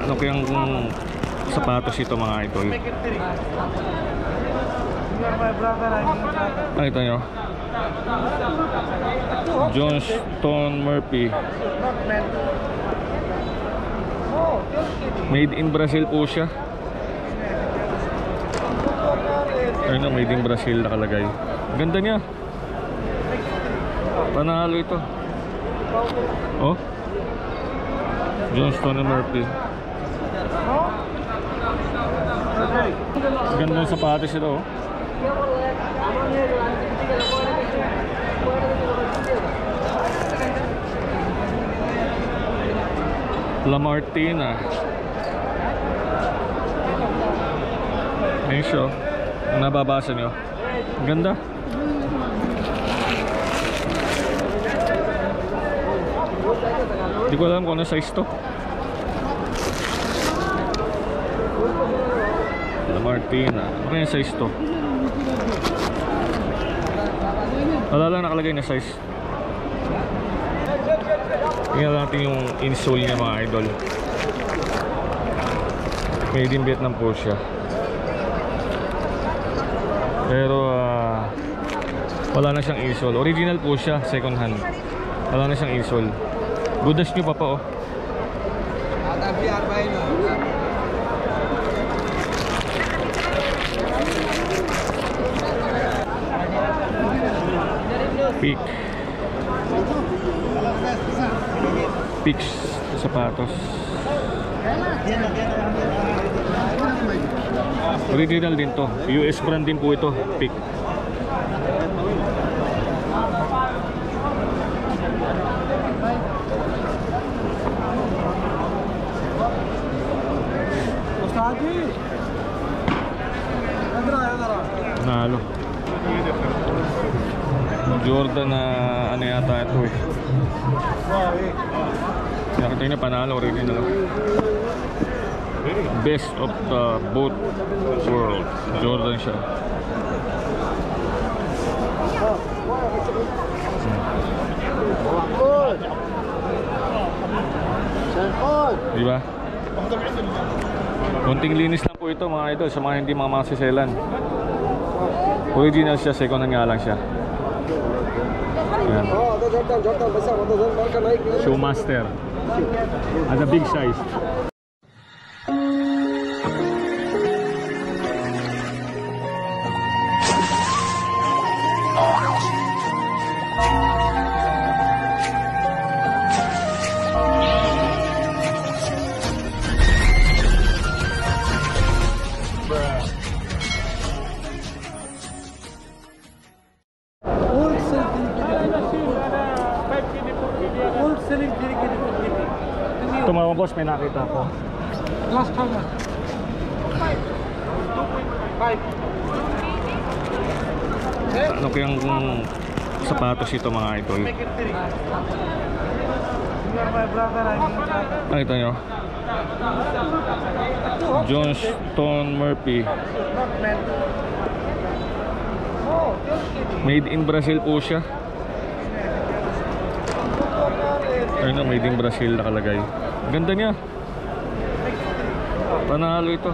Ano kayang sapatos ito mga idol? Nakita nyo? Johnston Murphy. Made in Brazil po siya. Ayun, made in Brazil nakalagay. Ganda niya. Panalo ito. Oh, Johnston Murphy. Ganda ng sapatos ito. Oh. La Martina. Ayun siya. Ang nababasa nyo. Ganda. Hindi ko alam kung ano size to. La Martina. Ano yung size to? Wala lang nakalagay na size. Tingnan natin yung insole niya mga idol. Made in Vietnam po siya. Pero wala na siyang insole. Original po siya, second hand. Wala na siyang insole. Gudas nyo pa oh. Peak. Peaks sapatos. Original din to. US brand din po ito. Peak. Nalo. Jordan na ano yata ito eh. Nakita nyo panalo, original. Best of the both world. Jordan siya. Diba? Konting linis lang po ito mga idol sa mga hindi mga masiselan. Original siya, second hand nga lang siya. Ayan. Shoemaster. At a big size. Ito mga boss, may nakita ako. Last time. 5. Ano kayang sapatos ito mga idol? Nakita nyo? Johnston Murphy. Made in Brazil po siya. Ayun, made in Brazil nakalagay. Ganda niya. Panalo ito.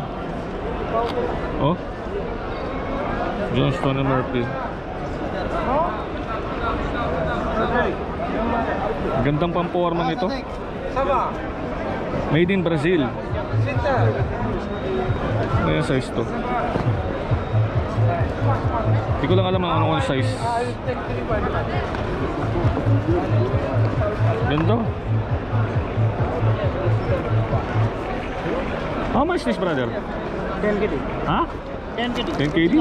Oh, Johnston Murphy. Gandang pamporma nito. Made in Brazil. Ano yung size to? Hindi ko lang alam ang anong size. Ganda. How much this, brother? 10 KD. Ha? 10 KD. 10 KD?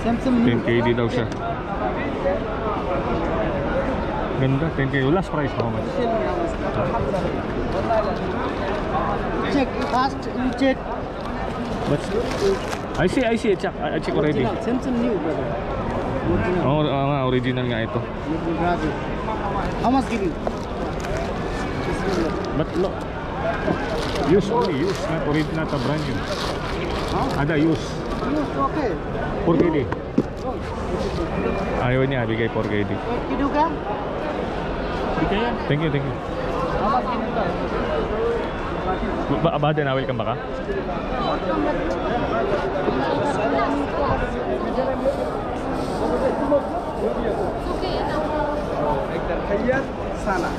10 KD daw siya. Ganda, 10 KD. Last price how much? Check fast, you check. But I see, I check already. Samsung new, brother. Oh, original nga ito. How much give you? But look, use only, use, not original, not a brand new. Ada use. Okay. 4 KD. Ayaw niya, bigay 4 KD. Kidu ka? Thank you, thank you. Abada na, welcome baka? تخيل سنة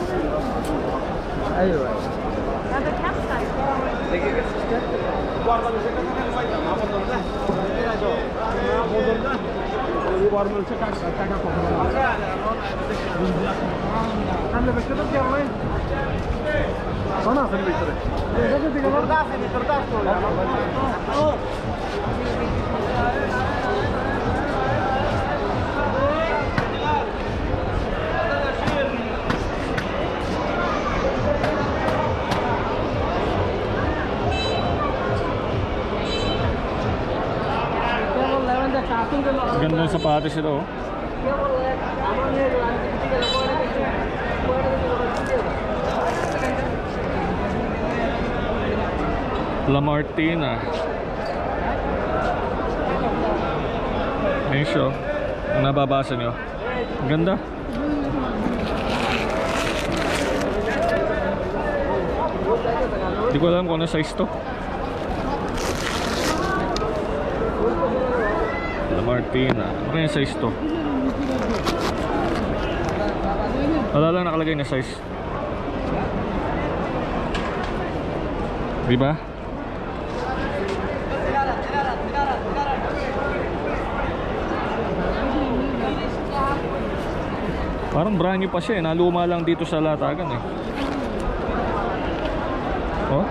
أيوة هذا كبسة Ganda ng sapatos ito, oh. La Martina. Ayun siya, oh. Ang nababasa nyo. Ang ganda. Hindi ko alam kung ano size to. La Martina. Ano yung size to? Wala lang nakalagay na size. Diba? Parang brand new pa siya eh. Naluma lang dito sa latagan eh. Oh.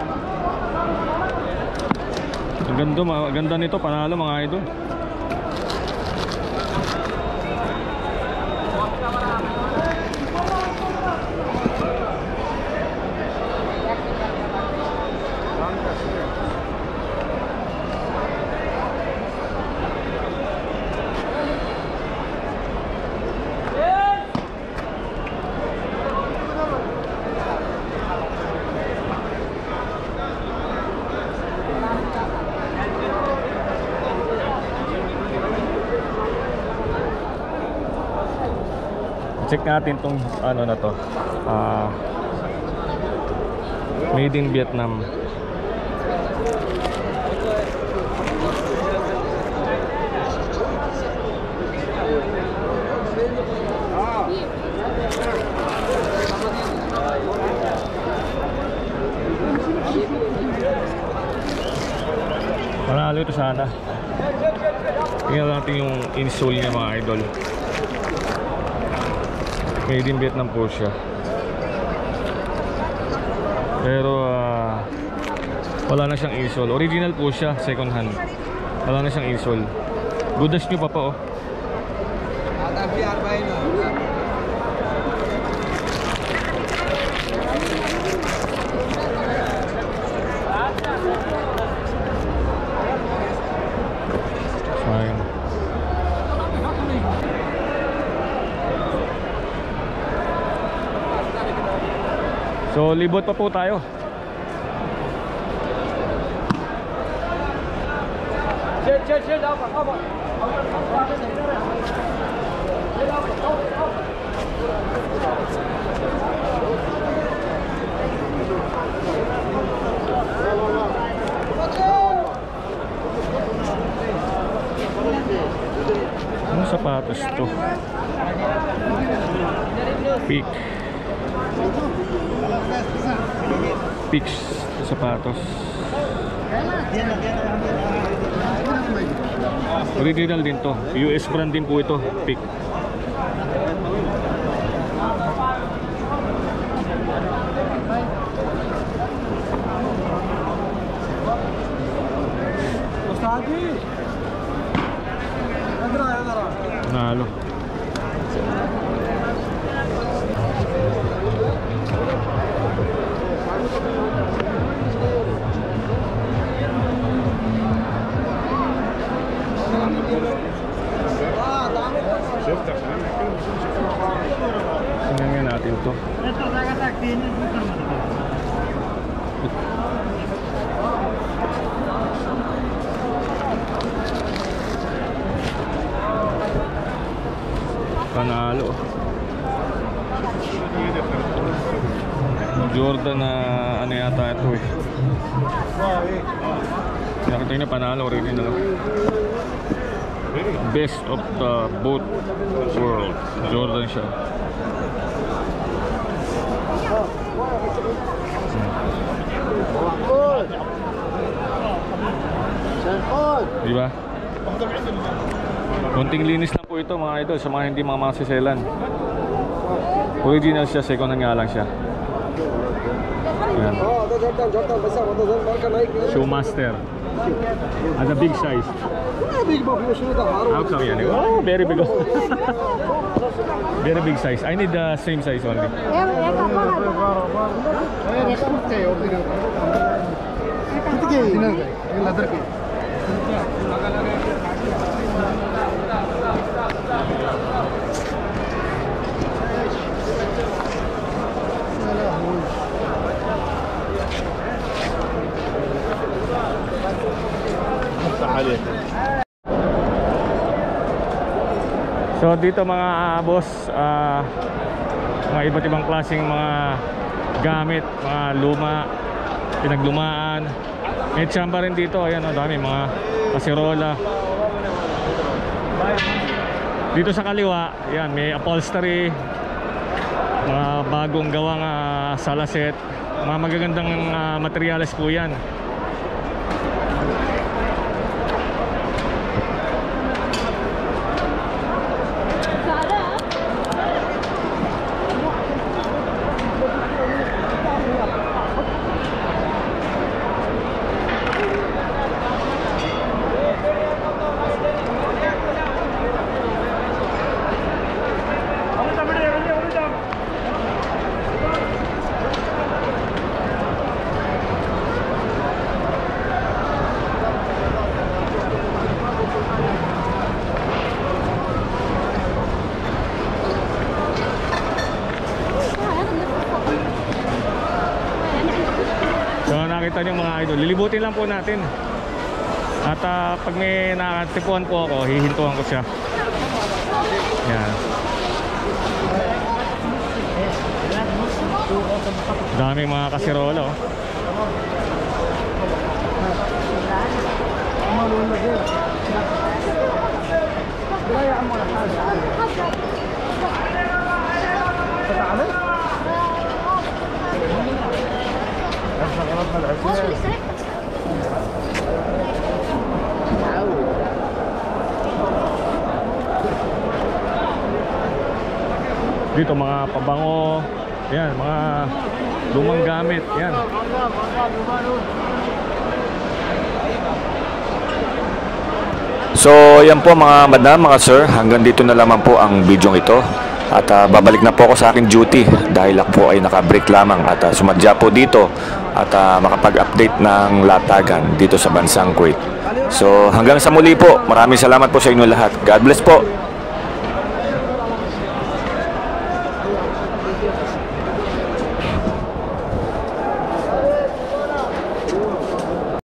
Ang ganda nito, panalo mga idol. Check natin tong ano na to. Made in Vietnam. Panalo ito sana. Tingnan natin yung insole niya mga idol. Made in Vietnam po siya. Pero wala na siyang insole. Original po siya, second hand. Wala na siyang insole. Goodash nyo pa oh. Fine. So libot pa po tayo. Anong sapatos to? Peak. Peaks sa sapatos. Original din to. US brand din po ito. Peak. Nalo. Tingnan natin to. Panalo. Jordan na ano yata ito eh. Nakita nyo na panalo, original. Best of the both world. Jordan siya. Diba? Konting linis lang po ito mga idol sa mga hindi mga masiselan. Original siya, second hand nga lang siya. Ayan. Shoemaster. At a big size. How come yan? Oh, very big. Very big size. I need the same size only. So dito mga boss, mga iba't ibang klaseng mga gamit, mga luma, pinaglumaan. May tsamba rin dito, ayan o, dami mga kaserola. Dito sa kaliwa, ayan, may upholstery, mga bagong gawang salaset, mga magagandang materyales po yan. So nakita niyo mga idol, lilibutin lang po natin. At pag may nakatipuan po ako, hihintuan ko siya. Yan. Dami mga kaserola oh. Dito mga pabango, yan, mga lumang gamit, yan. So yan po mga madam, mga sir, hanggang dito na lamang po ang video ito. At babalik na po ako sa aking duty dahil ako po ay naka-break lamang at sumadya po dito at makapag-update ng latagan dito sa bansang Kuwait. So hanggang sa muli po, maraming salamat po sa inyo lahat. God bless po.